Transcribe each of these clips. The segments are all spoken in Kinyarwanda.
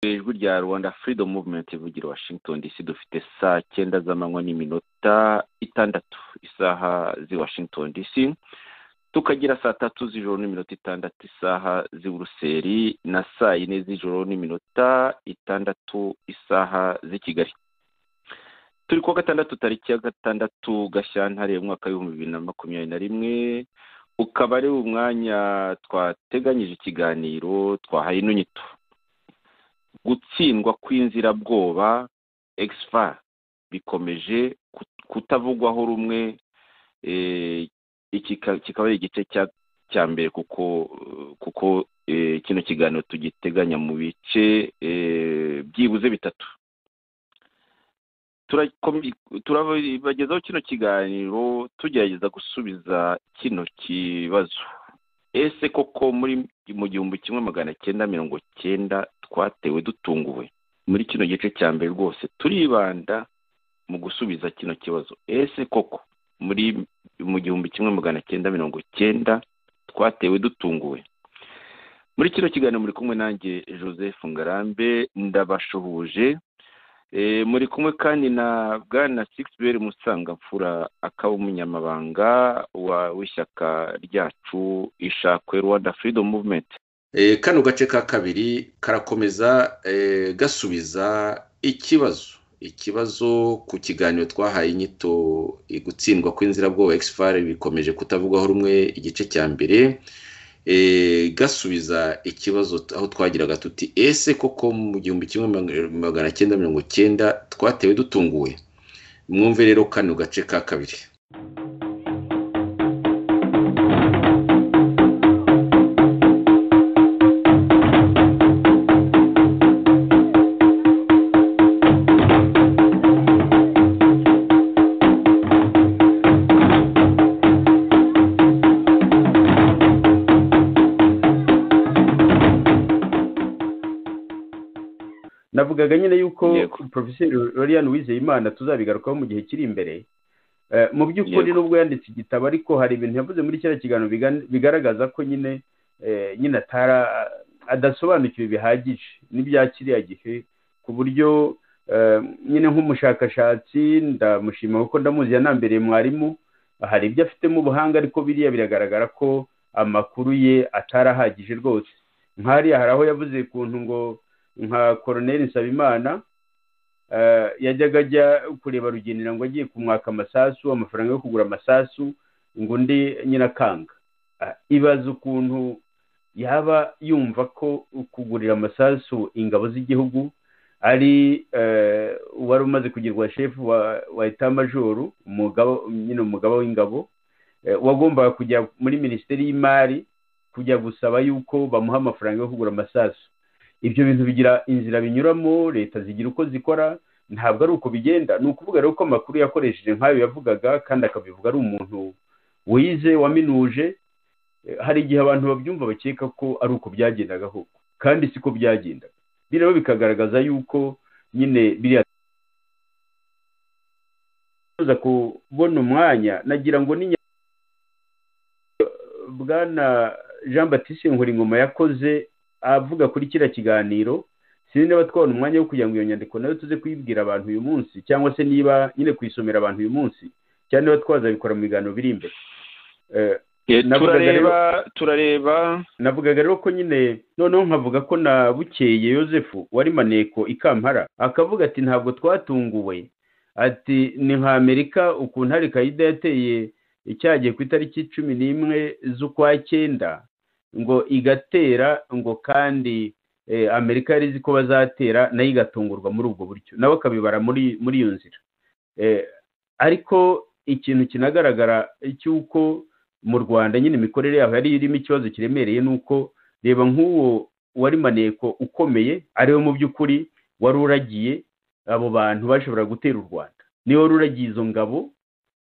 ijwi rya Rwanda Freedom Movement ivugira Washington DC, dufite saa 9 z'amanywa n'iminota 6 isaha zi Washington DC, tukagira saa 3 z'ijoro n'iminota 6 isaha zi Buruseli, na saa 4 z'ijoro n'iminota 6 isaha zi Kigali. Turi kuwa gatandatu tariki ya 6 Gashyantare mu mwaka wa 2021, ukaba ari umwanya twateganyije ikiganiro twahaye inyito gutsindwa kw'inzirabwoba exfa bikomeje kutavugwaho rumwe. Iki kikaba ari igice cya mbere kuko kino kiganiro tugiteganya mu bice byibuze bitatu. Turabagezaho kino kiganiro tugerageza gusubiza kino kibazo: ese koko mu 1990 twatewe dutunguwe? Muri kino gice cya mbere rwose turibanda mu gusubiza kino kibazo. Ese koko mu 1990 twatewe dutunguwe? Muri kino kiganiro muri kumwe nanjye Joseph Ngarambe, ndabashuhuje. Muri kumwe kandi na Bwana Sixbert Musangamfura, akaba umunyamabanga w'ishyaka ryacu ishakwe Rwanda Freedom Movement. Kano gace ka kabiri karakomeza gasubiza ikibazo ku kiganiro twahaye inyito gutsindwa kw'inzirabwoba exfar bikomeje kutavugwaho rumwe, igice cya mbere. Gasubiza ikibazo aho twagiraga tuti ese koko mu 1990 twatewe dutunguwe? Mwumve rero kano gace ka kabiri. navugaga nyine yuko Professor Lorian Uwizeyimana tuzabigarukaho mu gihe kiri imbere. Mu by'ukuri nubwo yanditse igitabo, ariko hari ibintu yavuze muri kiriya kiganiro bigaragaza ko nyine adasobanukiwe bihagije n'ibya kiriya gihe, ku buryo nyine nk'umushakashatsi ndamushima kuko ndamuzi yanambereye mwarimu. Hari ibyo afitemo ubuhanga, ariko biriya biragaragara ko amakuru ye atarahagije rwose. Nk'ariya hari aho yavuze kuntu ngo nka Colonel Nsabimana yajyaga ajya kureba Rugenera ngo agiye kumwaka amasasu, amafaranga yo kugura amasasu, ngo undi nyina kanga. Ibaza ukuntu yaba yumva ko kugurira amasasu ingabo z'igihugu ari wari umaze kugirwa chef wa etat major, umugaba w'ingabo, wagombaga kujya muri Minisiteri y'Imari kujya gusaba yuko bamuha amafaranga yo kugura amasasu. Ibyo bintu bigira inzira binyuramo, leta zigira uko zikora, ntabwo ari uko bigenda. Ni ukuvuga rero ko amakuru yakoresheje nk'ayo yavugaga, kandi akabivuga ari umuntu wize waminuje. Hari igihe abantu babyumva bakeka ko ari uko byagendaga ahubwo, kandi siko byagendaga. Bireba bikagaragaza yuko nyine biriya tuza kubona umwanya. Nagira ngo ni Bwana Jean Baptiste Nkuringoma yakoze avuga kuri kiriya kiganiro. Sinzi niba twabona umwanya wo kugira ngo iyo nyandiko nayo tuze kuyibwira abantu uyu munsi, cyangwa se niba nyine kuyisomera abantu uyu munsi, cyangwa niba twazabikora mu biganiro biri imbere. Turareba navugaga rero ko nyine noneho nkavuga ko na Bukeye Yosefu wari maneko ikampara akavuga ati ntabwo twatunguwe, ati ni nka Amerika ukuntu hari Kaida yateye icyagiye ku itariki 11 z'ukwa 9 ngo igatera, ngo kandi Amerika yari izi ko bazatera nayo igatungurwa muri ubwo buryo, nabo kabibara muri iyo nzira. Ariko ikintu kinagaragara cy'uko mu Rwanda nyine imikorere yaho yari irimo ikibazo kiremereye, nuko reba nk'uwo wari maneko ukomeye ariwe mu by'ukuri wari uragiye abo bantu bashobora gutera u Rwanda. Niwe wari uragiye izo ngabo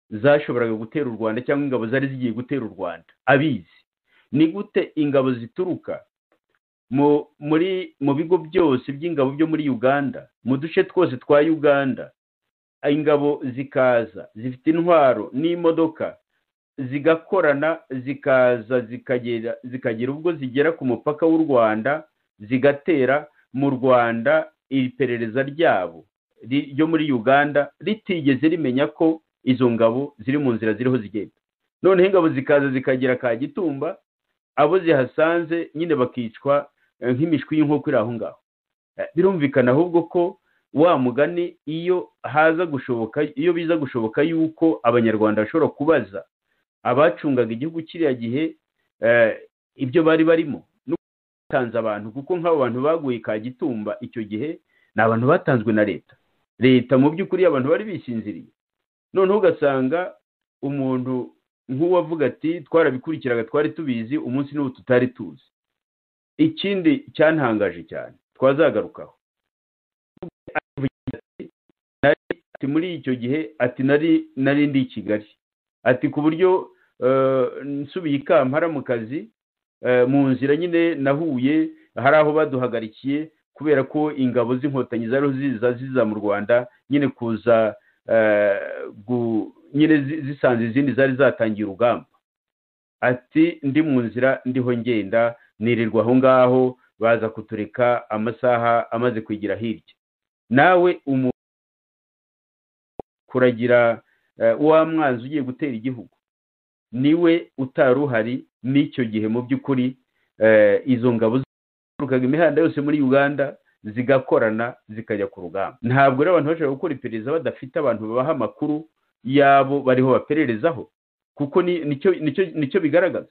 zashoboraga gutera u Rwanda, cyangwa ingabo zari zigiye gutera u Rwanda abizi. Ni gute ingabo zituruka mu bigo byose by'ingabo byo muri Uganda, mu duce twose twa Uganda, ingabo zikaza zifite intwaro n'imodoka, zigakorana, zikaza zikagera ubwo zigera ku mupaka w'u Rwanda, zigatera mu Rwanda iperereza ryabo ryo muri Uganda ritigeze rimenya ko izo ngabo ziri mu nzira ziriho zigenda, noneho ingabo zikaza zikagera Kagitumba, abo zihasanze nyine bakicwa nk'imishwi y'inkoko iri aho ngaho. Birumvikana ahubwo ko wa mugani iyo biza gushoboka yuko abanyarwanda bashobora kubaza abacungaga igihugu kiriya gihe ibyo bari barimo n'utanze abantu, kuko nk'abo bantu baguye Kagitumba icyo gihe ni abantu batanzwe na leta mu by'ukuri abantu bari bisinziriye. Noneho ugasanga umuntu nk'uwavuga ati twarabikurikiraga twari tubizi, umunsi n'ubu tutari tuzi. Ikindi cyantangaje cyane twazagarukaho, ati muri icyo gihe ati nari ndi i Kigali, ati ku buryo nsubiye i Kampala mu kazi, mu nzira nyine nahuye hari aho baduhagarikiye kubera ko ingabo z'inkotanyi zari ziza mu Rwanda nyine kuza nyine zisanze izindi zari zatangiye urugamba. Ati ndi mu nzira ndiho ngenda nirirwa aho ngaho, baza kutureka amasaha amaze kwigira hirya. Nawe kuragira wa mwanzi ugiye gutera igihugu niwe utari uhari n'icyo gihe. Mu by'ukuri izo ngabo zirukaga imihanda yose muri Uganda zigakorana zikajya ku rugamba. Ntabwo rero abantu bashobora gukora iperereza badafite abantu babaha amakuru yabo bariho bapererezaho, kuko nicyo bigaragaza.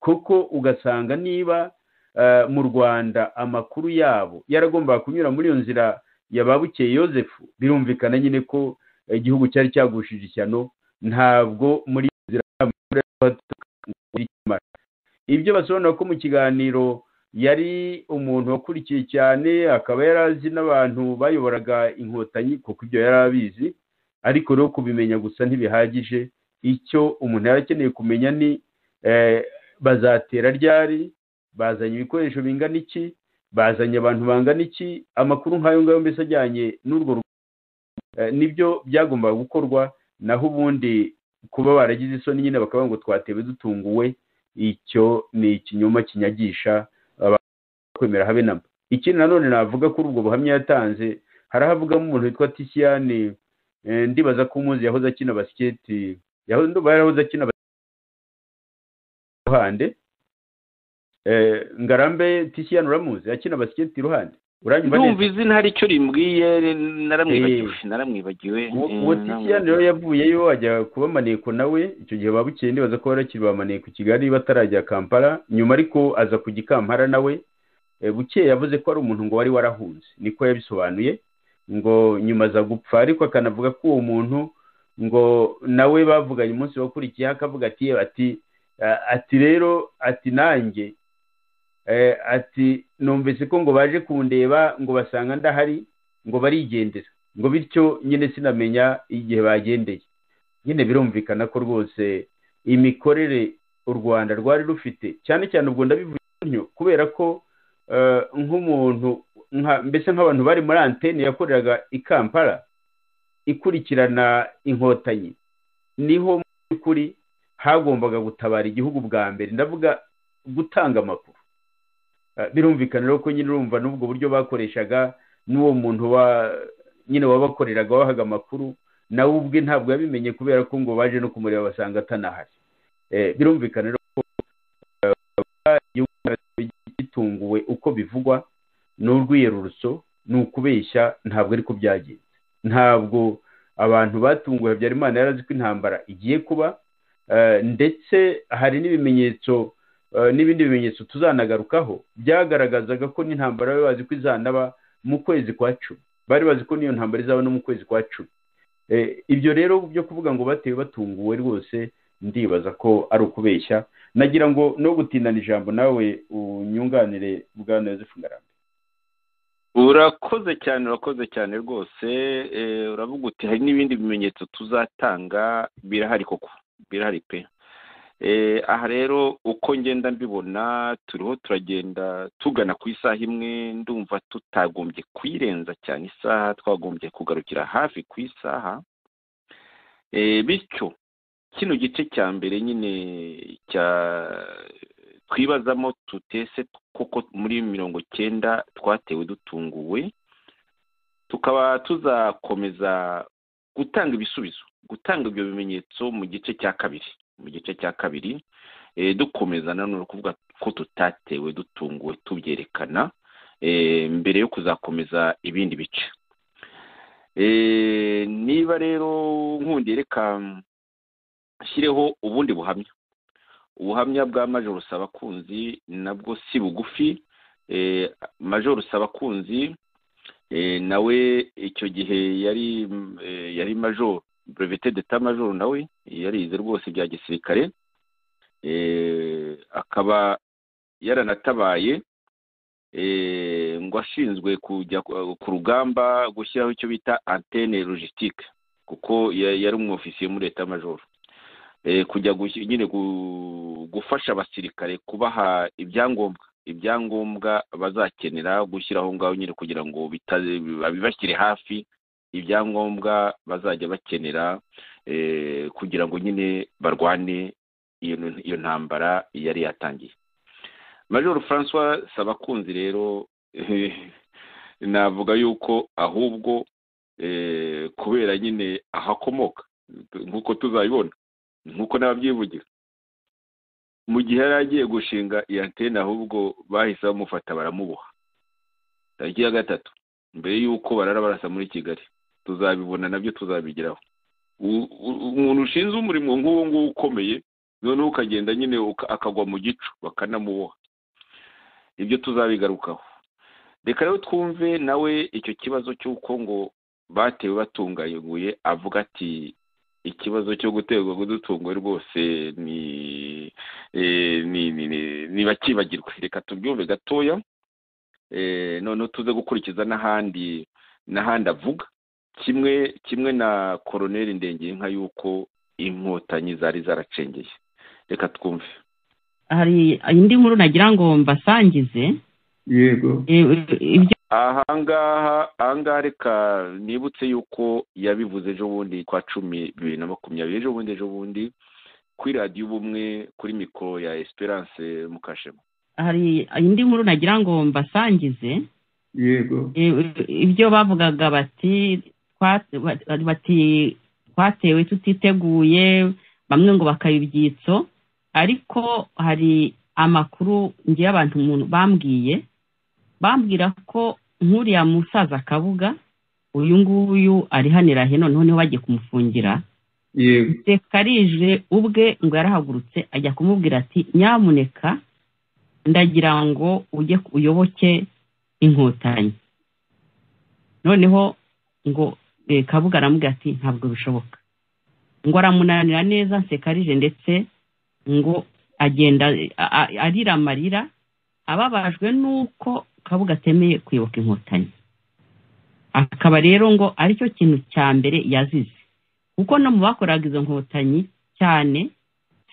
Kuko ugasanga niba mu Rwanda amakuru yabo yaragombaga kunyura muri iyo nzira ya Babukeye Yozefu, birumvikana nyine ko igihugu cyari cyagushije ishyano. Ntabwo muri iyo nzira ibyo basobanura ko mu kiganiro yari umuntu wakurikiye cyane, akaba yarazi n'abantu bayoboraga inkotanyi, kuko ibyo yari abizi, ariko rero kubimenya gusa ntibihagije. Icyo umuntu yari akeneye kumenya ni bazatera ryari, bazanye ibikoresho bingana iki, bazanye abantu bangana iki. Amakuru nk'ayo ngayo mbese ajyanye n'urwo nibyo byagombaga gukorwa. Naho ubundi kuba baragize isoni nyine bakavuga ngo twatewe dutunguwe, icyo ni ikinyoma kinyagisha kwemera habe namba. Ikindi nanone navuga kuri ubwo buhamya yatanze, harahavugamo umuntu witwa Tisiyani, ndibaza ko umuzi yahoze akina basiketi, yarahoze akina Ruhande. Ngarambe Tisiyani uramuzi, akina basiketi Ruhande? Uranyumva neza? Ndumva izina hari icyo rimbwiye, naramwibagiwe. Uwo Tisiyani rero yavuyeyo ajya kuba maneko nawe, icyo gihe Babukeye ndibaza ko barakiri ba maneko Kigali batarajya Kampala. Nyuma ariko aza kujya i Kampala nawe. Bukeye yavuze ko ari umuntu ngo wari warahunze, niko yabisobanuye, ngo nyuma aza gupfa. Ariko akanavuga ko uwo muntu ngo nawe bavuganye umunsi wakurikiyeho, akavuga ati rero ati nanjye ati numvise ko ngo baje kundeba ngo basanga ndahari, ngo barigendera, ngo bityo nyine sinamenya igihe bagendeye. Nyine birumvikana ko rwose imikorere u Rwanda rwari rufite, cyane cyane ubwo ndabivuga kubera ko nk'umuntu mbese nk'abantu bari muri antene yakoreraga i Kampala ikurikirana inkotanyi, niho mu by'ukuri hagombaga gutabara igihugu bwa mbere, ndavuga gutanga amakuru. Birumvikana rero ko nyine urumva n'ubwo buryo bakoreshaga, n'uwo muntu nyine wabakoreraga wahaga amakuru nawe ubwe ntabwo yabimenye, kubera ko ngo baje no kumureba basanga atanahari. Birumvikana rero ko gitunguwe uko bivugwa n'urwiyerurutso, ni ukubeshya, ntabwo ariko byagenze. Ntabwo abantu batunguwe. Habyarimana yarazi ko intambara igiye kuba, ndetse hari n'ibimenyetso n'ibindi bimenyetso tuzanagarukaho byagaragazaga ko n'intambara bari bazi ko izanaba mu kwezi kwa 10. Bari bazi ko niyo ntambara izaba no mu kwezi kwa 10. Ibyo rero byo kuvuga ngo batewe batunguwe rwose ndibaza ko ari ukubeshya. Nagira ngo no gutindana ijambo nawe unyunganire Bwana Yozefu Ngarambe. Urakoze cyane rwose. Uravuga uti hari n'ibindi bimenyetso tuzatanga, birahari koko, birahari pe. Aha rero uko ngenda mbibona turiho turagenda tugana ku isaha imwe, ndumva tutagombye kwirenza cyane isaha, twagombye kugarukira hafi ku isaha. Bityo kino gice cya mbere nyine twibazamo tutese koko muri 90 twatewe dutunguwe, tukaba tuzakomeza gutanga ibisubizo, gutanga ibyo bimenyetso mu gice cya kabiri, dukomeza nanone kuvuga ko tutatewe dutunguwe tubyerekana mbere yo kuzakomeza ibindi bice. Niba rero nkundi reka shyireho ubundi ubuhamya bwa Major Sabakunzi, nabwo si bugufi. Major Sabakunzi nawe icyo gihe yari major, brevet d'état major, nawe yarize rwose bya gisirikare, akaba yaranatabaye ngo ashinzwe kujya ku rugamba gushyiraho icyo bita antenne logistique, kuko yari umwofisiye muri état major, kujya nyine gufasha abasirikare kubaha ibyangombwa bazakenera gushyiraho ngaho nyine, kugira ngo babibashyire hafi ibyangombwa bazajya bakenera kugira ngo nyine barwane iyo ntambara yari yatangiye. Major François Sabakunzi rero navuga yuko ahubwo kubera nyine ahakomoka, nk'uko tuzabibona, nk'uko n'ababyivugira, mu gihe yari agiye gushinga iyo antene ahubwo bahise bamufata baramuboha tariki ya 3 mbere y'uko barasa muri Kigali. Tuzabibona nabyo, tuzabigeraho. Umuntu ushinzwe umurimo nk'uwo nguwo ukomeye, noneho ukagenda nyine akagwa mu gicu bakanamuboha. Ibyo tuzabigarukaho. Reka rero twumve nawe icyo kibazo cy'uko ngo batewe batungayeguye, avuga ati ikibazo cyo guterwa gutunguwe rwose ni bakibagirwe. Reka tubyumve gatoya, noneho tuze gukurikiza n'ahandi avuga kimwe na Colonel Ndengenka yuko inkotanyi zari zaracengeye. Reka twumve. Hari indi nkuru nagira ngo mbasangize. Yego. Ahangaha reka nibutse yuko yabivuze ejo bundi kwa 10/2020, ejo bundi kuri radio Ubumwe kuri mikoro ya Esperance Mukashema. Hari indi nkuru nagira ngo mbasangize. Yego. Ibyo bavugaga bati twatewe tutiteguye, bamwe ngo bakayibyitso, ariko hari amakuru ngiye abantu umuntu bambwira ko nk'uriya musaza Kabuga, uyu nguyu ari hanira he, noneho bagiye kumufungira. Yego. Sekarije ubwe ngo yarahagurutse ajya kumubwira ati nyamuneka ndagira ngo ujye uyoboke inkotanyi. Noneho ngo Kabuga aramubwira ati ntabwo bishoboka, ngo aramunanira neza Sekarije, ndetse ngo agenda arira amarira ababajwe nuko Kabuga atemeye kwibuka inkotanyi. Akaba rero ngo aricyo kintu cya mbere yazize, kuko no mu bakoraga izo nkotanyi cyane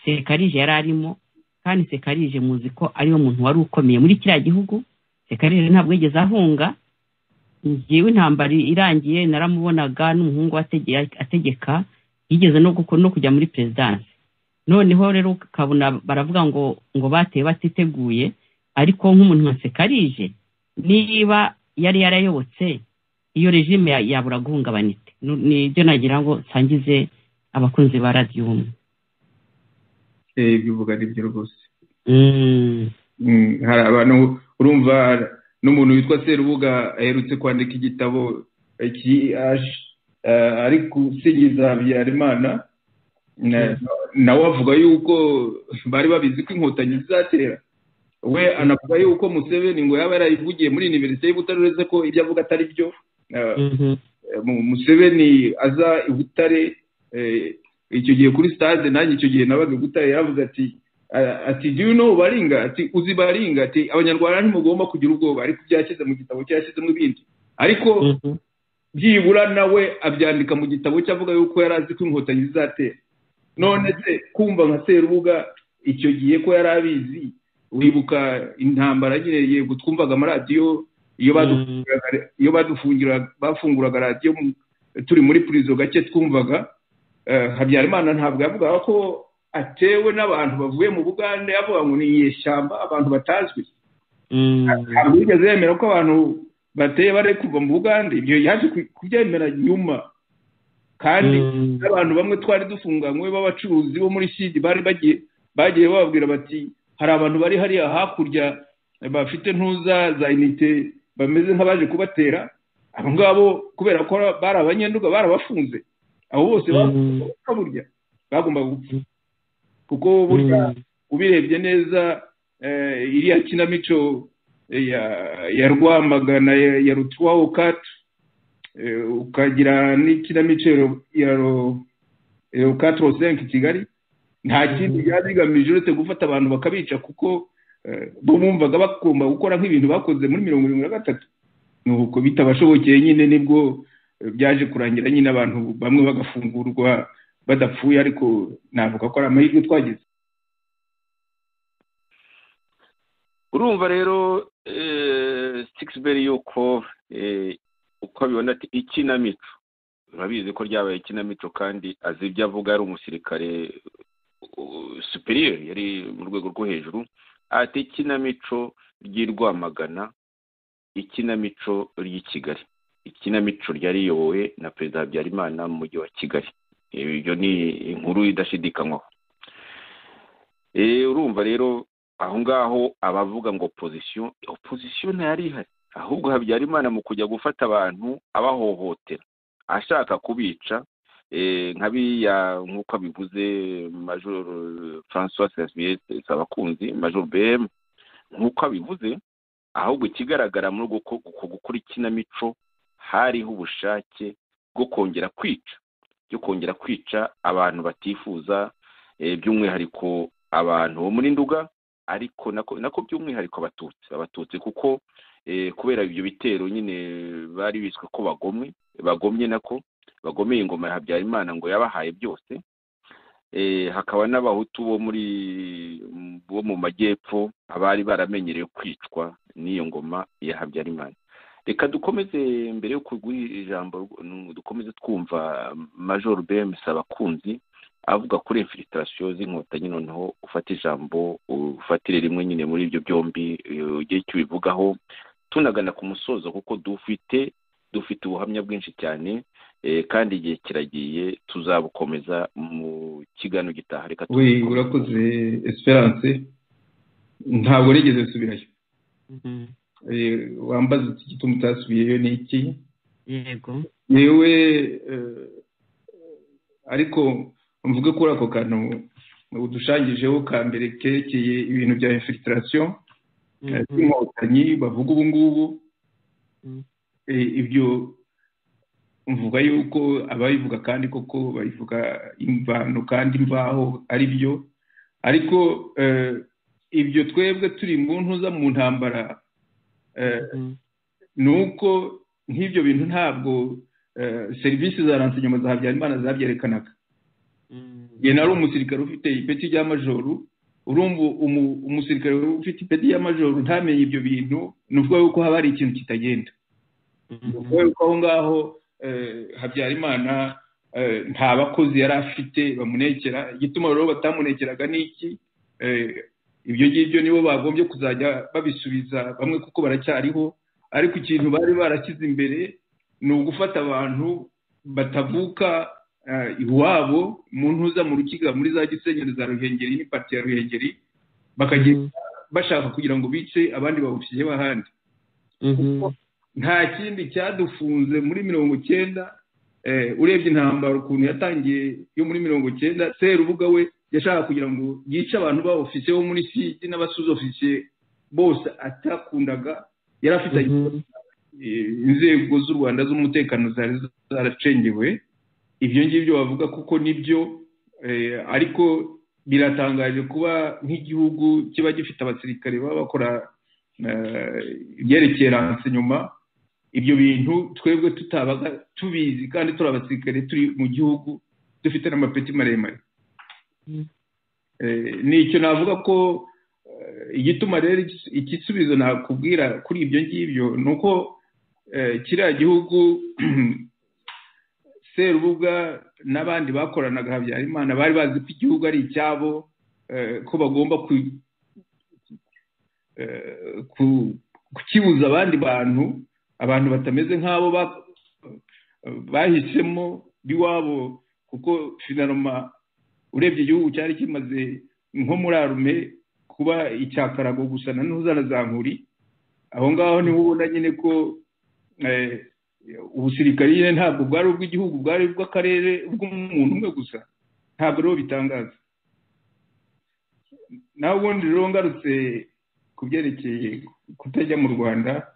Sekarije yari arimo, kandi Sekarije muzi ko ariyo muntu wari ukomeye muri kiriya gihugu. Sekarije ntabwo yigeze ahunga. Ngiwe intambara irangiye naramubonaga n'umuhungu ategeka, yigeze no kujya muri presidence. Noneho rero kabona baravuga ngo bateye batiteguye, ariko nk'umuntu nka Sekarije niba yari yarayobotse iyo regime yabura guhungabanite. Nibyo nagira ngo sangize abakunzi ba radio Ubumwe. Bivuga n'ibyo rwose. Hari abantu urumva n'umuntu witwa Serubuga aherutse kwandika igitabo ari gusingiza Habyarimana, nawe avuga yuko bari babizi ko inkotanyi zizatera. We anavuga yuko Museveni ngo yaba yarayivugiye muri Universite y'Ibutare, uretse ko ibyo avuga atari byo. Museveni aza i Butare icyo gihe kuri stade, nanjye icyo gihe nabaga i Butare, yavuze ati do you know Baringa, ati uzi Baringa, ati abanyarwanda ntimugomba kugira ubwoba, ariko byashyize mu gitabo cyashyizemo ibindi, ariko byibura nawe abyandika mu gitabo cyavuga yuko yari azi ko inkotanyi zizatera. None se kumva nka Serubuga icyo gihe ko yari abizi, wibuka intambara nyine, yego twumvaga amaradiyo iyo bafunguraga radiyo turi muri prison gake twumvaga Habyarimana ntabwo yavugaga ko atewe n'abantu bavuye mu Bugande avuga ngo ni inyeshyamba abantu batazwi. Ntabwo yigeze yemera ko abantu bateye bari kuva mu Bugande, ibyo yaje kubyemera nyuma. Kandi n'abantu bamwe twari dufunganywe b'abacuruzi bo muri Sud bari bagiye bababwira bati hari abantu bari hariya hakurya bafite ntuza za inite bameze nk'abaje kubatera. Abo ngabo kubera ko bari abanyenduga barabafunze, abo bose burya bagomba gupfa, kuko burya ubirebye neza iriya kinamico ya Rwamagana ya Rutwaho Kat, ukagira n'ikinamico ya Katro 5 Kigali, nta kindi byazigamije uretse gufata abantu bakabica, kuko bo bumvaga bagomba gukora nk'ibintu bakoze muri 1973. Nuko bitabashobokeye nyine nibwo byaje kurangira nyine abantu bamwe bagafungurwa badapfuye, ariko navuga ko ari amahirwe twagize. Urumva rero Sixbert yuko uko abibona ati ikinamico, urabizi ko ryabaye ikinamico, kandi azi ibyo avuga, ari umusirikare superior, yari mu rwego rwo hejuru. Ati ikinamico ry'Rwamagana, ikinamico ry'i Kigali, ikinamico ryariyobowe na Perezida Habyarimana mu mujyi wa Kigali. Ibyo ni inkuru idashidikanywaho. Urumva rero aho ngaho abavuga ngo opposition ntiyari ihari, ahubwo Habyarimana mu kujya gufata abantu abahohotera, ashaka kubica, nkabiya nk'uko abivuze Major François Xavier Sabakunzi, Major BM, nk'uko abivuze. Ahubwo ikigaragara muri gukora ikinamico hariho ubushake bwo kongera kwica abantu batifuza, by'umwihariko abantu bo muri Nduga, ariko nako by'umwihariko abatutsi, kuko kubera ibyo bitero nyine bari biswe ko bagomeye ingoma ya Habyarimana ngo yabahaye byose. Hakaba n'abahutu bo mu majyepfo abari baramenyereye kwicwa n'iyo ngoma ya Habyarimana. Reka dukomeze, mbere yo kuguha ijambo, dukomeze twumva Major BM Sabakunzi avuga kuri infiltration z'inkotanyi. Noneho ufata ijambo, ufatire rimwe nyine muri ibyo byombi, ugiye icyo bivugaho, tunagana ku musozo, kuko dufite ubuhamya bwinshi cyane, kandi igihe kiragiye, tuzabukomeza mu kiganiro gitaha. Reka urakoze Esperance, ntabwo rigeze nsubirayo. Wambaza iki gituma utasubiyeyo ni iki? Yego yewe, ariko mvuge kuri ako kantu udushangijeho ka mbere kerekeye ibintu bya infiltration y'inkotanyi bavuga ubu ngubu. Ibyo mvuga yuko abayivuga kandi koko bayivuga imvano kandi imvaho ari byo, ariko ibyo twebwe turi mu ntuza mu ntambara, nuko nk'ibyo bintu ntabwo serivisi za renseignement za Habyarimana zabyerekanaga. Ye nari umusirikare ufite ipeti rya majoru, urumva umusirikare ufite ipeti ya majoru ntamenye ibyo bintu, nuvuga yuko haba hari ikintu kitagenda. Nuvuga yuko aho ngaho Habyarimana nta bakozi yari afite bamunekera. Igituma rero batamunekeraga n'iki, ibyo ngibyo nibo bagombye kuzajya babisubiza bamwe, kuko baracyariho. Ariko ikintu bari barashyize imbere ni ugufata abantu batavuka iwabo mu ntuza mu Rukiga, muri za Gisenyi za Ruhengeri n'ipati ya Ruhengeri, bakagenda bashaka kugira ngo bice abandi bawufiye bahandi. Nta kindi cyadufunze muri 90. Urebye intambara ukuntu yatangiye yo muri 90, Serubuga we yashaka kugira ngo yice abantu ba ofisiye bo muri Sud n'abasuzo ofisiye bose atakundaga. Yari afite inzego z'u Rwanda z'umutekano zari zaracengewe. Ibyo ngibyo bavuga kuko nibyo, ariko biratangaje kuba nk'igihugu kiba gifite abasirikare baba bakora ibyerekeye renseignement. Ibyo bintu twebwe tutabaga tubizi, kandi turi abasirikare turi mu gihugu dufite n'amapeti maremare. Nicyo navuga ko igituma rero igisubizo nakubwira kuri ibyo ngibyo nuko kiriya gihugu Serubuga n'abandi bakoranaga Habyarimana bari bazi ko igihugu ari icyabo, ko bagomba kukibuza abandi bantu batameze nk'abo bahisemo biwabo, kuko finaloma urebye igihugu cyari kimaze nko muri arume kuba icyakarago gusa na ntuzanazankuri. Aho ngaho niho ubona nyine ko ubusirikari nyine ntabwo bwari ubw'igihugu, bwari ubw'akarere, ubw'umuntu umwe gusa. Ntabwo rero bitangaza. naho ubundi rero ngarutse ku byerekeye kutajya mu Rwanda,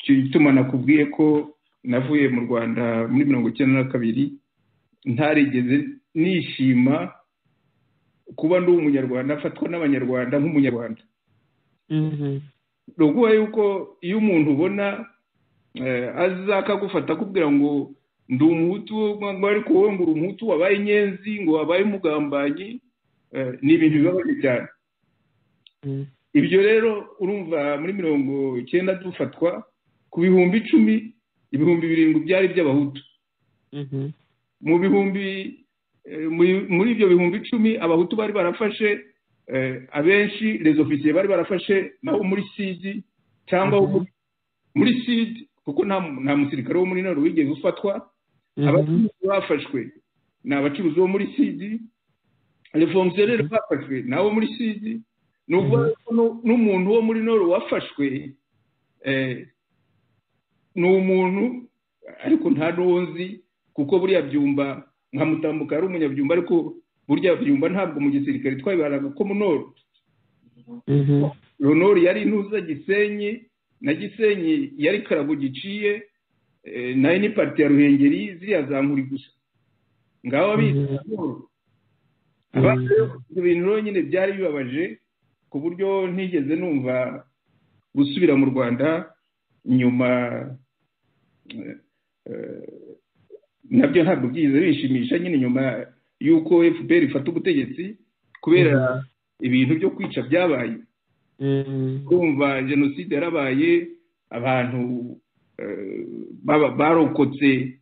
igituma nakubwiye ko navuye mu Rwanda muri 1992 ntarigeze nishima kuba ndi umunyarwanda, afatwa n'abanyarwanda nk'umunyarwanda. Ruguha yuko iyo umuntu ubona azakagufata akubwira ngo ndi umuhutu, ngo ariko wowe ngo uri umuhutu wabaye inyenzi, ngo wabaye umugambanyi, ni ibintu bibabaje cyane. Ibyo rero urumva muri 1990 dufatwa ku bihumbi 10, ibihumbi 7 byari by'abahutu. Muri ibyo bihumbi 10 abahutu bari barafashe abenshi, les officiers bari barafashe naho muri sidi cyangwa muri sidi, kuko nta musirikare wo muri Nord wigeze ufatwa. Abacuruzi bafashwe ni abacuruzi bo muri sidi, les fonctionnaires bafashwe nabo muri sidi. N'umuntu wo muri Nord wafashwe ni umuntu ariko nta n'uwonzi, kuko buriya Byumba nka Mutambuka ari umunyabyumba, ariko burya Byumba ntabwo mu gisirikare twabibaraga ko mu Nord. Nord yari intuza Gisenyi, na Gisenyi yari Karago giciye, nayo ni parti ya Ruhengeri, ziriya zankuri gusa ngaho abita Nord. Ibyo bintu rero nyine byari bibabaje ku buryo ntigeze numva gusubira mu Rwanda nyuma. Nabyo ntabwo byize bishimisha nyine nyuma yuko FPR ifata ubutegetsi, kubera ibintu byo kwica byabaye. Kumva genocide yarabaye, abantu barokotse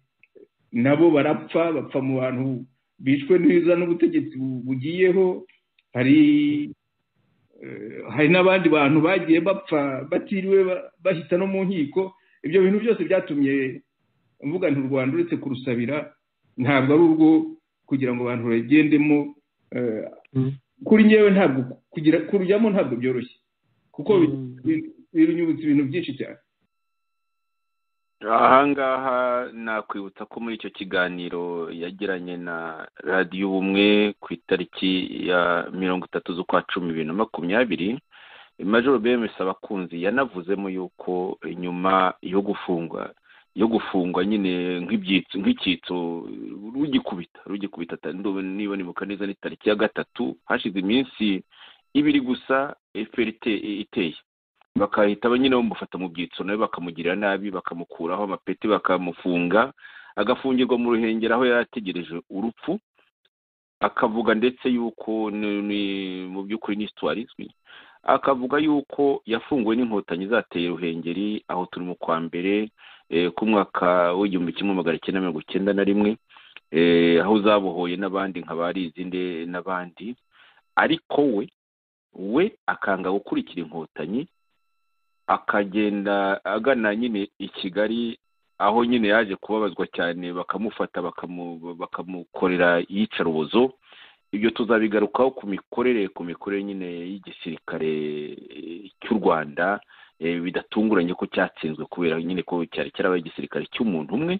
nabo bapfa mu bantu bishwe neza n'ubutegetsi bugiyeho. Hari n'abandi bantu bagiye bapfa batiriwe bahita no mu nkiko. Ibyo bintu byose byatumye mvuga nti u Rwanda uretse kurusabira ntabwo ari urwo kugira ngo abantu bagendemo. Kuri ngewe ntabwo kurujyamo ntabwo byoroshye, kuko birunyubutse ibintu byinshi cyane. Ahangaha nakwibutsa ko muri icyo kiganiro yagiranye na radiyo ubumwe ku itariki ya 30 z'ukwa 10 2020, Major BMS Abakunzi yanavuzemo yuko nyuma yo gufungwa nyine nk'icyitso rugikubita niba nibuka neza ni tariki ya 3, hashize iminsi 2 gusa FPR iteye, bakahita nyine bamufata mu byitso nawe bakamugirira nabi, bakamukuraho amapeti, bakamufunga, agafungirwa mu Ruhengeri aho yarategereje urupfu. Akavuga ndetse yuko mu by'ukuri ni histoire izwi, akavuga yuko yafunguwe n'inkotanyi zateye Ruhengeri aho turi mu kwa mbere ku mwaka w'1991, aho zabohoye n'abandi nka Barizinde n'abandi. Ariko we akanga gukurikira inkotanyi, akagenda agana nyine i Kigali, aho nyine yaje kubabazwa cyane, bakamufata bakamukorera iyicarubozo. Ibyo tuzabigarukaho ku mikorere nyine y'igisirikare cy'u Rwanda, bidatunguranye ko cyatsinzwe kubera nyine ko cyari cyarabaye igisirikare cy'umuntu umwe,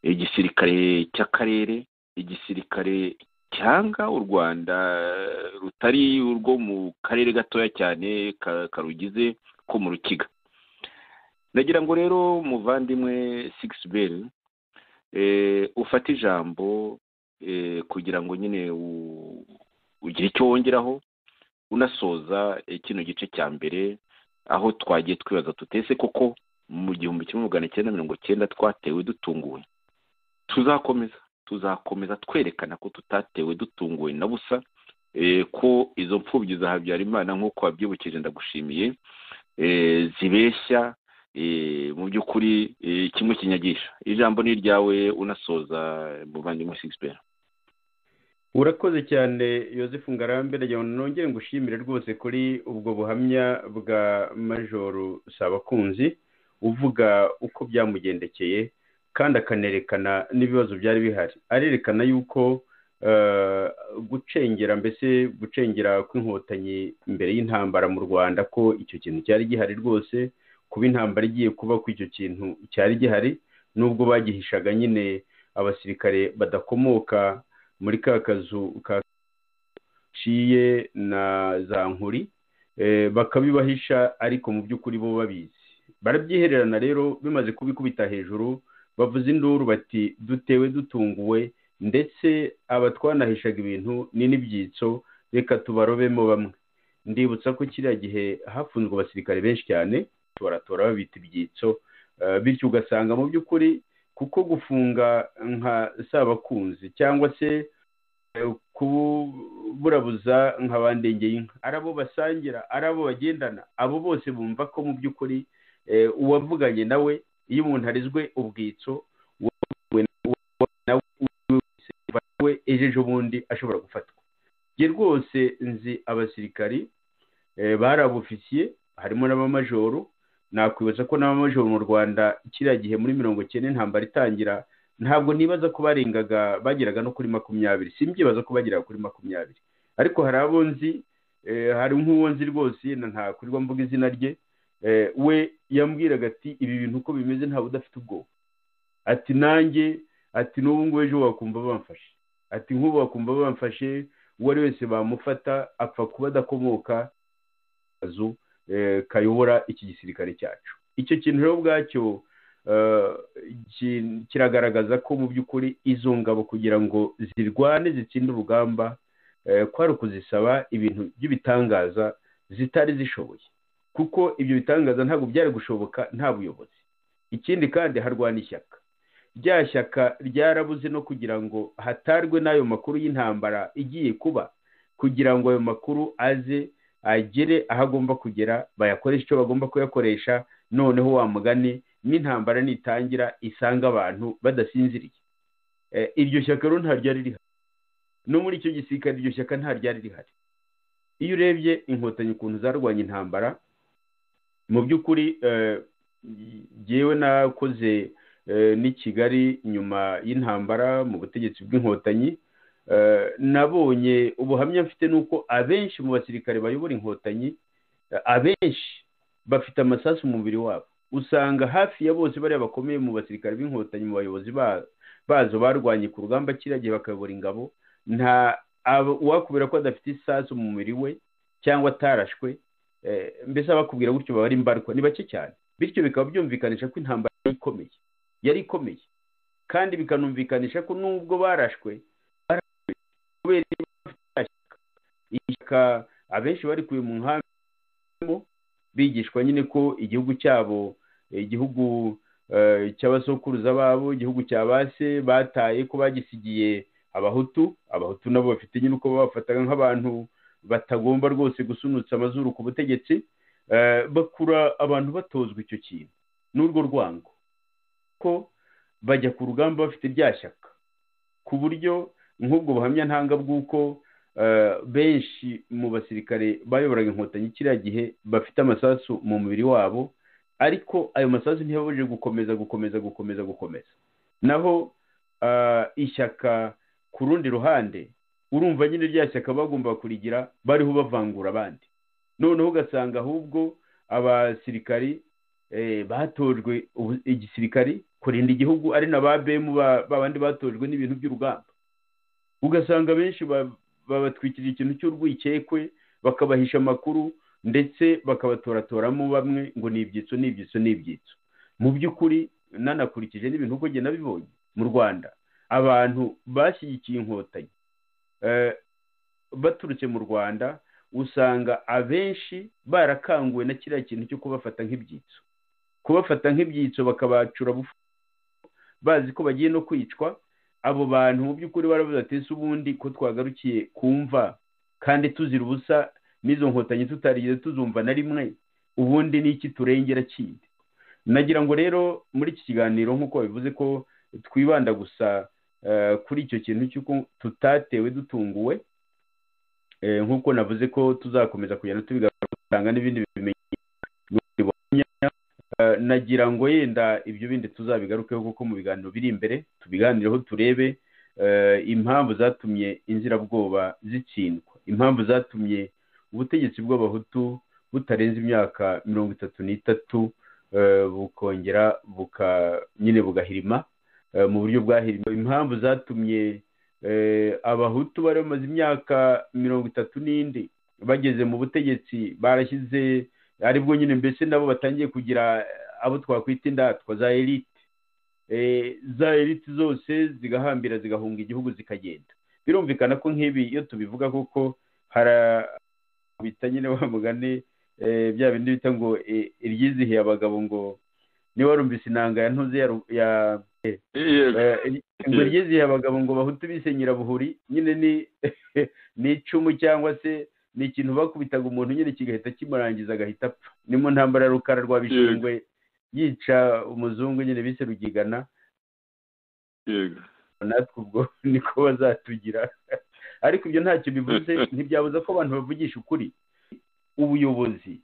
igisirikare cy'akarere, igisirikare cyanga u Rwanda rutari urwo mu karere gatoya cyane karugize ko mu Rukiga. Nagira ngo rero muvandimwe Sixbel ufata ijambo kugira ngo nyine ugire icyo wongeraho unasoza kino gice cya mbere, aho twagiye twibaza tutese koko mu 1990 twatewe dutunguwe. Tuzakomeza twerekana ko tutatewe dutunguwe na busa, ko izo mfubyi za Habyarimana nk'uko wabyibukije ndagushimiye zibeshya mu by'ukuri kimwe kinyagisha. Ijambo ni iryawe unasoza muvandimwe Sixbert. urakoze cyane Yozefu Ngarambe, ndagira ngo nongere ngushimire rwose kuri ubwo buhamya bwa Majoro Sabakunzi uvuga uko byamugendekeye kandi akanerekana n'ibibazo byari bihari. Arerekana yuko gucengera kw'inkotanyi mbere y'intambara mu Rwanda ko icyo kintu cyari gihari rwose, kuba intambara igiye kuba ko icyo kintu cyari gihari, nubwo bagihishaga nyine abasirikare badakomoka muri ka kazu kaciye na za nkuri, bakabibahisha, ariko mu by'ukuri bo babizi. Barabyihererana rero, bimaze kubikubita hejuru bavuze induru bati dutewe dutunguwe, ndetse abatwanahishaga ibintu ni n'ibyitso, reka tubarobemo bamwe. Ndibutsa ko kiriya gihe hafunzwe abasirikare benshi cyane, baratora babita ibyitso, bityo ugasanga mu by'ukuri kuko gufunga nka Sabakunzi cyangwa se kuburabuza nka Bandengeye inka, arabo basangira, arabo bagendana, abo bose bumva ko mu by'ukuri uwavuganye nawe, iyo umuntu arizwe ubwitso nawe ejo bundi ashobora gufatwa. Ye rwose nzi abasirikari barabufisiye, harimo n'abamajoro. Nakwibutsa ko n'abamajoro mu Rwanda kiriya gihe muri 90 intambara itangira, ntabwo nibaza ko bageraga no kuri 20, simbyibaza ko bageraga kuri 20, ariko hari abo nzi, hari nk'uwo nzi rwose nta kurirwa mvuga izina rye, we yambwiraga ati ibi bintu uko bimeze ntawe udafite ubwoba, ati nanjye, ati n'ubu ngubu ejo wakumva bamfashe, ati nk'ubu wakumva bamfashe, uwo ari wese bamufata apfa kuba adakomoka kazu kayobora iki gisirikare cyacu. Icyo kintu rero ubwacyo kiragaragaza ko mu by'ukuri izo ngabo kugira ngo zirwane zitsinde urugamba, kwari ukuzisaba ibintu by'ibitangaza zitari zishoboye, kuko ibyo bitangaza ntabwo byari gushoboka nta buyobozi. Ikindi kandi harwana ishyaka, rya shyaka ryarabuze no kugira ngo hatarwe n'ayo makuru y'intambara igiye kuba, kugira ngo ayo makuru aze agere aho agomba kugera, bayakoresha icyo bagomba kuyakoresha, noneho wa mugani n'intambara nitangira isanga abantu badasinziriye. Iryo shyaka rero nta ryari rihari, no muri icyo gisirikare iryo shyaka nta ryari rihari. Iyo urebye inkotanyi ukuntu zarwanya intambara, mu by'ukuri jyewe nakoze n'i Kigali nyuma y'intambara mu butegetsi bw'inkotanyi, nabonye ubuhamya mfite nuko abenshi mu basirikare bayobora inkotanyi, abenshi bafite amasasu mu mubiri wabo. Usanga hafi ya bose bariya bakomeye mu basirikare b'inkotanyi, mu bayobozi bazo barwanye ku rugamba kiriya gihe bakayobora ingabo, nta uwakubwira ko adafite isasu mu mubiri we cyangwa atarashwe, mbese abakubwira gutyo baba ari mbarwa, ni bake cyane. Bityo bikaba byumvikanisha ko intambara yari ikomeye, kandi bikanumvikanisha ko nubwo barashwe kubera ishyaka, abenshi bari kuye mu nkambi bigishwa nyine ko igihugu cyabo, igihugu cy'abasokuruza babo, igihugu cya base bataye, ko bagisigiye abahutu. Abahutu nabo bafite nyine uko babafataga nk'abantu batagomba rwose gusunutsa amazuru ku butegetsi, bakura abantu batozwa icyo kintu n'urwo rwango, ko bajya ku rugamba bafite rya shyaka, ku buryo nk'ubwo buhamya ntanga bw'uko benshi mu basirikare bayoboraga inkotanyi kiriya gihe bafite amasasu mu mubiri wabo, ariko ayo masasu ntiyabujije gukomeza. Naho ishyaka ku rundi ruhande, urumva nyine rya shyaka bagomba kurigira bariho bavangura abandi, noneho ugasanga ahubwo abasirikari batojwe igisirikari kurinda igihugu ari na ba BM babandi batojwe n'ibintu by'urugamba, ugasanga benshi babatwikira ikintu cy'urwikekwe, bakabahisha amakuru, ndetse bakabatoratoramo bamwe ngo ni ibyitso. Mu by'ukuri nanakurikije n'ibintu uko genda bibonye mu Rwanda, abantu bashyigikiye inkotanyi baturutse mu Rwanda, usanga abenshi barakanguwe na kiriya kintu cyo kubafata nk'ibyitso, bakabacura bazi ko bagiye no kwicwa. Abo bantu mu by'ukuri baravuze ati ese ubundi ko twagarukiye kumva kandi tuzira ubusa n'izo nkotanyi tutarigeze tuzumva na rimwe, ubundi n'iki turengera kindi? nagira ngo rero muri iki kiganiro nk'uko bivuze ko twibanda gusa kuri icyo kintu cy'uko tutatewe dutunguwe, nk'uko navuze ko tuzakomeza kugenda tubigatanga n'ibindi bimenyetso. Nagira ngo yenda ibyo bindi tuzabigarukeho kuko mu biganiro biri imbere tubiganireho, turebe impamvu zatumye inzirabwoba zitsindwa, impamvu zatumye ubutegetsi bw'abahutu butarenze imyaka 33 bukongera nyine bugahirima mu buryo bwahirima, impamvu zatumye abahutu bari bamaze imyaka 30 bageze mu butegetsi barashyize, aribwo nyine mbese nabo batangiye kugira abo twakwita indatwa za elite, za elite zose zigahambira zigahunga igihugu zikagenda. Birumvikana ko nk'ibi iyo tubivuga koko harabita nyine wa mugani bya bindi bita ngo iryizihiye abagabo, ngo niba warumvise inanga ya ntuze ngo iryizihiye abagabo ngo bahutu bisenyera buhuri, nyine ni icumu cyangwa se ni ikintu bakubitaga umuntu nyine kigahita kimurangiza agahita apfa. Ni mu ntambara ya Rukara rwa Bishingwe yica umuzungu nyine bise Rugigana. Natwe ubwo niko bazatugira ariko ibyo ntacyo bivuze, ntibyabuza ko abantu bavugisha ukuri. Ubuyobozi,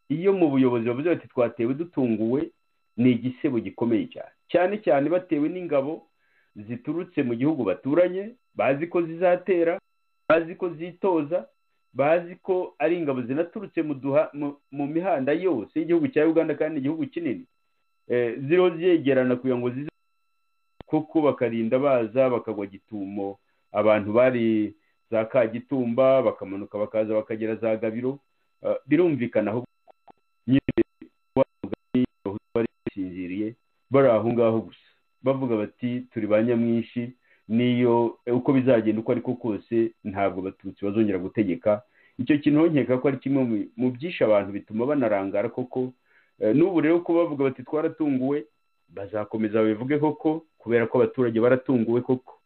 iyo mu buyobozi bavuze bati twatewe dutunguwe, ni igisebo gikomeye cyane, cyane cyane batewe n'ingabo ziturutse mu gihugu baturanye, bazi ko zizatera, bazi ko zitoza, bazi ko ari ingabo zinaturutse mu mihanda yose y'igihugu cya Uganda, kandi igihugu kinini, ziriho zegerana kugira ngo zize kuko bakarinda baza bakagwa gitumo abantu bari za Kagitumba, bakamanuka bakaza bakagera za Gabiro. Birumvikana aho nyine bari basinziriye bari aho ngaho gusa bavuga bati turi ba nyamwinshi, niyo uko bizagenda uko ariko kose ntabwo Abatutsi bazongera gutegeka. Icyo kintu nkeka ko ari kimwe mu byisha abantu bituma banarangara koko. N'ubu rero ko bavuga bati twaratunguwe, bazakomeza babivuge koko kubera ko abaturage baratunguwe koko,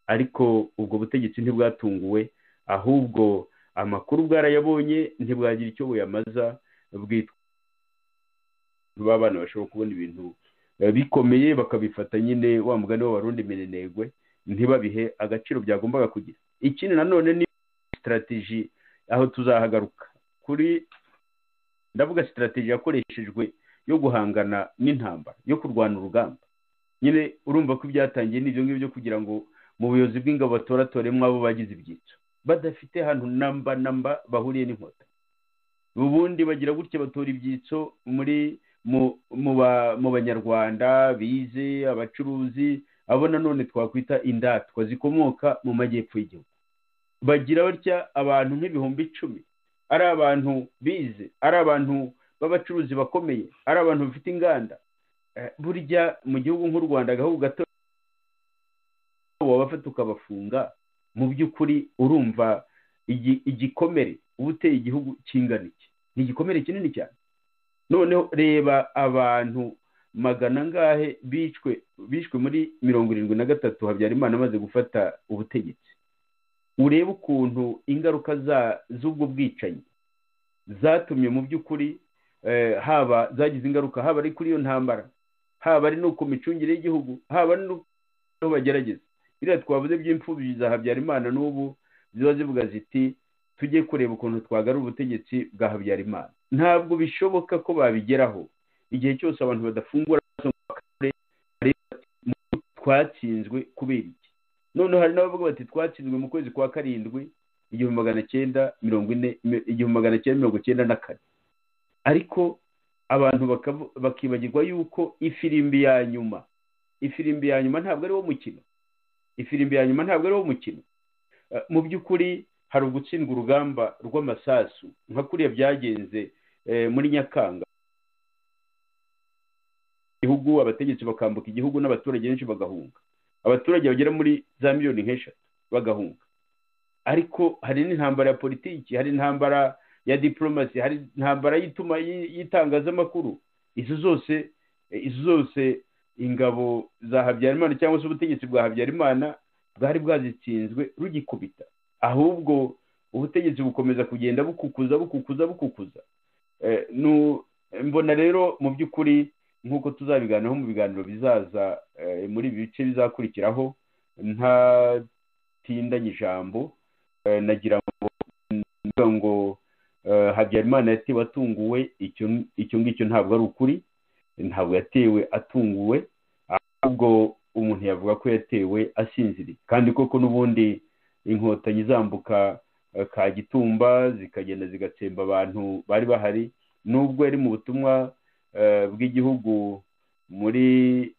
ariko ubwo butegetsi ntibwatunguwe, ahubwo amakuru bwarayabonye ntibwagira icyo buyamaza, bwitwa abana bashobora kubona ibintu bikomeye bakabifata nyine wa mugani w'abarundi menenegwe, ntibabihe agaciro byagombaga kugira. Ikindi nanone ni strategy, aho tuzahagaruka kuri, ndavuga strategy yakoreshejwe yo guhangana n'intambara, yo kurwana urugamba. Nyine urumva ko ibyatangiye n'ibyo ngibyo kugira ngo mu buyobozi bw'ingabo batoratoremo abo bagize ibyitso badafite ahantu namba bahuriye n'inkota. Ubundi bagira gutya batora ibyitso mu banyarwanda bize, abacuruzi, abo nanone twakwita indatwa zikomoka mu majyepfo y'igihugu. Bagira batya abantu nk'ibihumbi 10, ari abantu bize, ari abantu b'abacuruzi bakomeye, ari abantu bafite inganda. Burya mu gihugu nk'u Rwanda agahugu gato wabafata ukabafunga, mu by'ukuri urumva igikomere uba uteye igihugu kingana iki? Ni igikomere kinini cyane. Noneho reba abantu magana ngahe bishwe muri 73 Habyarimana amaze gufata ubutegetsi. Urebe ukuntu ingaruka z'ubwo bwicanyi zatumye mu by'ukuri haba zagize ingaruka, haba ari kuri iyo ntambara, haba ari no ku micungire y'igihugu, haba no bagerageza. Biriya twavuze by'imfubyi za Habyarimana n'ubu ziba zivuga ziti tujye kureba ukuntu twagarura ubutegetsi bwa Habyarimana. Ntabwo bishoboka ko babigeraho igihe cyose abantu badafungura twatsinzwe kubera iki. Noneho hari n'abavuga bati twatsinzwe mu kwezi kwa Karindwi 1994, ariko abantu bakibagirwa yuko ifirimbi ya nyuma ntabwo ari wo mukino. Ifirimbi ya nyuma ntabwo ari wo mukino. Mu by'ukuri hari ugutsindwa urugamba rw'amasasu nka kuriya byagenze muri Nyakanga. Igihugu, abategetsi bakambuka igihugu n'abaturage benshi bagahunga, abaturage bagera muri za miliyoni nk'eshatu bagahunga. Ariko hari n'intambara ya politiki, hari intambara ya diplomasi, hari intambara y'itangazamakuru. Izo zose ingabo za Habyarimana cyangwa se ubutegetsi bwa Habyarimana bwari bwazitsinzwe rugikubita, ahubwo ubutegetsi bukomeza kugenda bukukuza. Mbona rero mu by'ukuri nk'uko tuzabiganiraho mu biganiro bizaza muri ibi bice bizakurikiraho ntatindanye ijambo, nagira ngo Habyarimana yatewe atunguwe, icyo ngicyo ntabwo ari ukuri, ntabwo yatewe atunguwe, ahubwo umuntu yavuga ko yatewe asinziriye. Kandi koko n'ubundi inkotanyi zambuka Kagitumba zikagenda zigatsemba abantu bari bahari, nubwo yari mu butumwa bw'igihugu muri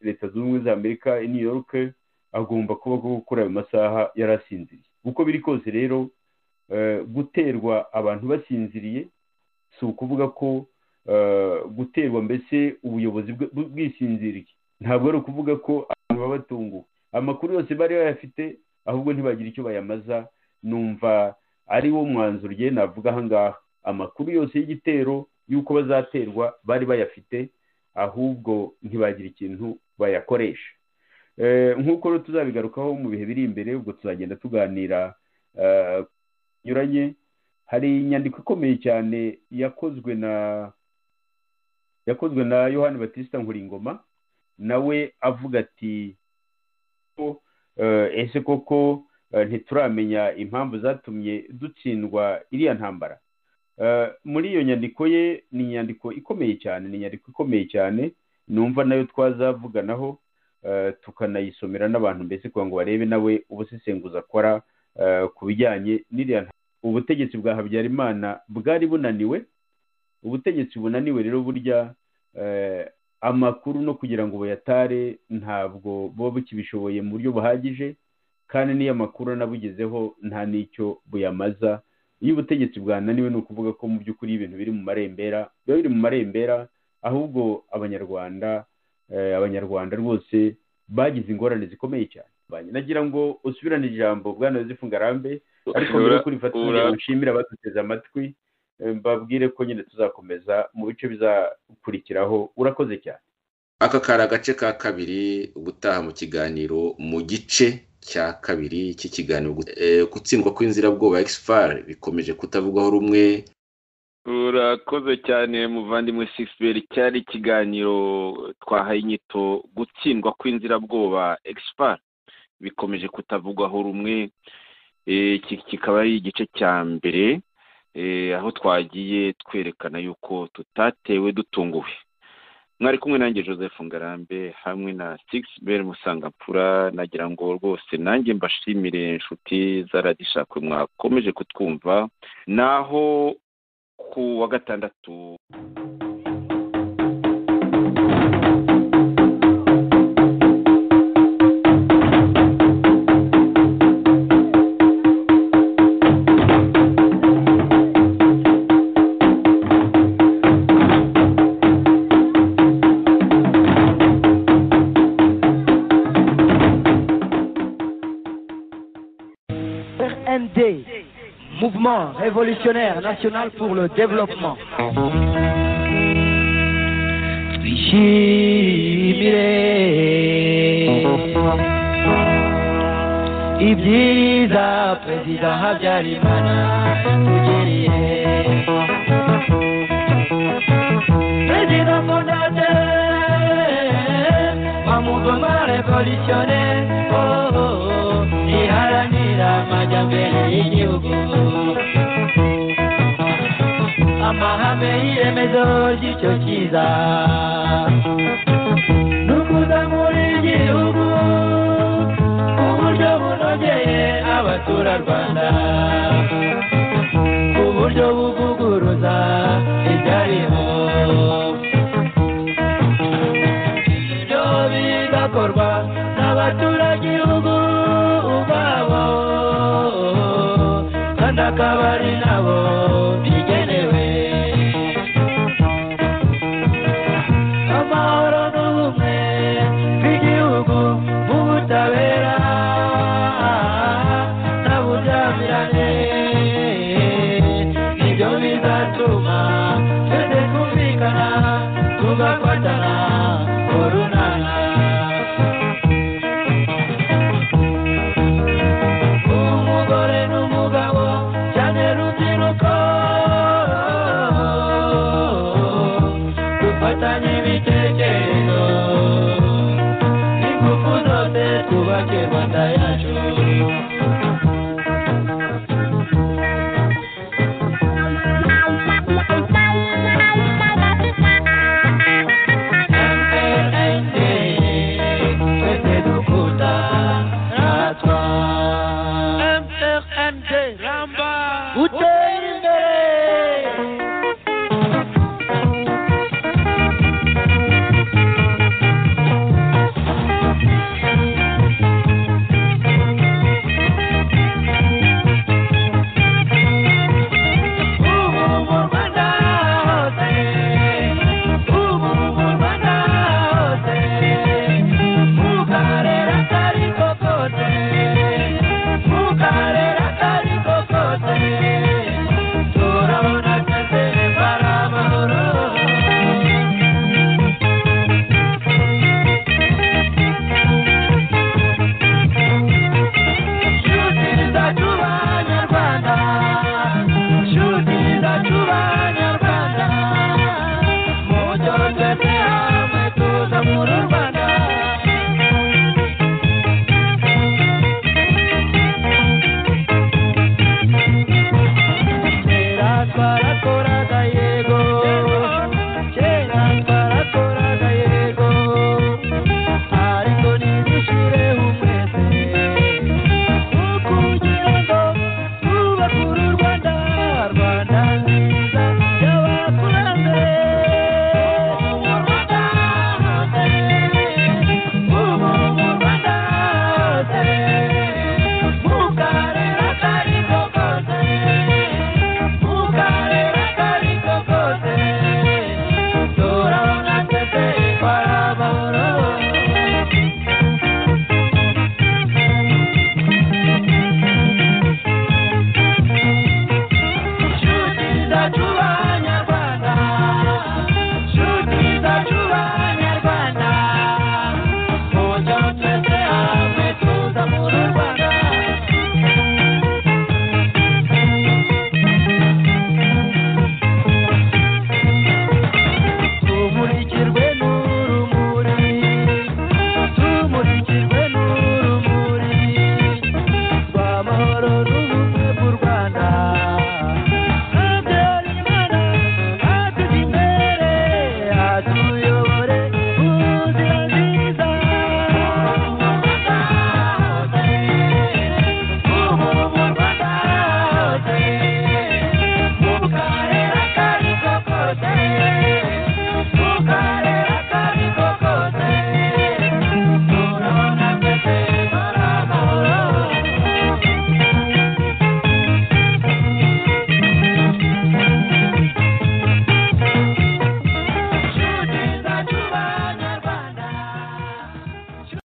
Leta Zunze Ubumwe za Amerika i New York, agomba kuba gukora ayo masaha yarasinziriye. uko biri kose rero guterwa abantu basinziriye si ukuvuga ko guterwa mbese ubuyobozi bwisinziriye, ntabwo ari ukuvuga ko abantu baba batunguwe. Amakuru yose bari bayafite, ahubwo ntibagira icyo bayamaza. Numva ari wo mwanzuro rye navuga aha ngaha. Amakuru yose y'igitero y'uko bazaterwa bari bayafite, ahubwo ntibagira ikintu bayakoresha. Nk'uko rero tuzabigarukaho mu bihe biri imbere, ubwo tuzagenda tuganira nyuranye. Hari inyandiko ikomeye cyane yakozwe na Yohani Batista Nkuringoma, nawe avuga ati ese koko ntituramenya impamvu zatumye dutsindwa iriya ntambara. Muri iyo nyandiko ye, ni inyandiko ikomeye cyane, numva nayo twazavuganaho tukanayisomera n'abantu mbese kugira ngo barebe nawe ubusesenguzi akora ku bijyanye n'iriya ntambara. Ubutegetsi bwa Habyarimana bwari bunaniwe. Ubutegetsi bunaniwe rero burya amakuru no kugira ngo buyatare ntabwo buba bukibishoboye mu buryo buhagije, kandi n'iyo amakuru anabugezeho nta n'icyo buyamaza. Iyo ubutegetsi bwananiwe ni ukuvuga ko mu by'ukuri ibintu biri mu marembera, biba biri mu marembera, ahubwo abanyarwanda rwose bagize ingorane zikomeye cyane. Nagira ngo usubirane ijambo Bwana Yozefu Ngarambe, ariko mbere yo kurifatanya nshimira abaduteze amatwi, mbabwire ko nyine tuzakomeza mu bice bizakurikiraho. Urakoze cyane. Aka kari agace ka kabiri, ubutaha mu kiganiro mu gice cya kabiri cy'ikiganiro gutsindwa kw'inzirabwoba Exfar bikomeje kutavugwaho rumwe. Urakoze cyane muvandimwe Sixbert. Cyari ikiganiro twahaye inyito gutsindwa kw'inzirabwoba Exfar bikomeje kutavugwaho rumwe. Kikaba ari igice cya mbere, aho twagiye twerekana yuko tutatewe dutunguwe. Mwari kumwe nanjye Joseph Ngarambe hamwe na Sixbert Musangamfura. Nagira ngo rwose nanjye mbashimire inshuti za Radio Ishakwe mwakomeje kutwumva, naho ku wa gatandatu. Mouvement révolutionnaire national pour le développement. Twishimire ibyiza Perezida Habyarimana tugiriye. Président fondateur wa mouvement révolutionnaire, iharanira amajyambere y'igihugu, amahame y'iremezo ry'icyo cyiza n'ukuzamura igihugu ku buryo bunogeye abaturarwanda, ku buryo buvuguruza ibyariho. Ibyo bigakorwa n'abaturagihugu ubwabo, kandi akaba ari nabo bigenewe. Amahoro n'ubumwe bw'igihugu mu butabera n'uburyamire, nibyo bizatuma twese twumvikana tugafatana urunana. Umugore n'umugabo cyane rubyiruko, dufatanye ibitekerezo twubake rwanda yacu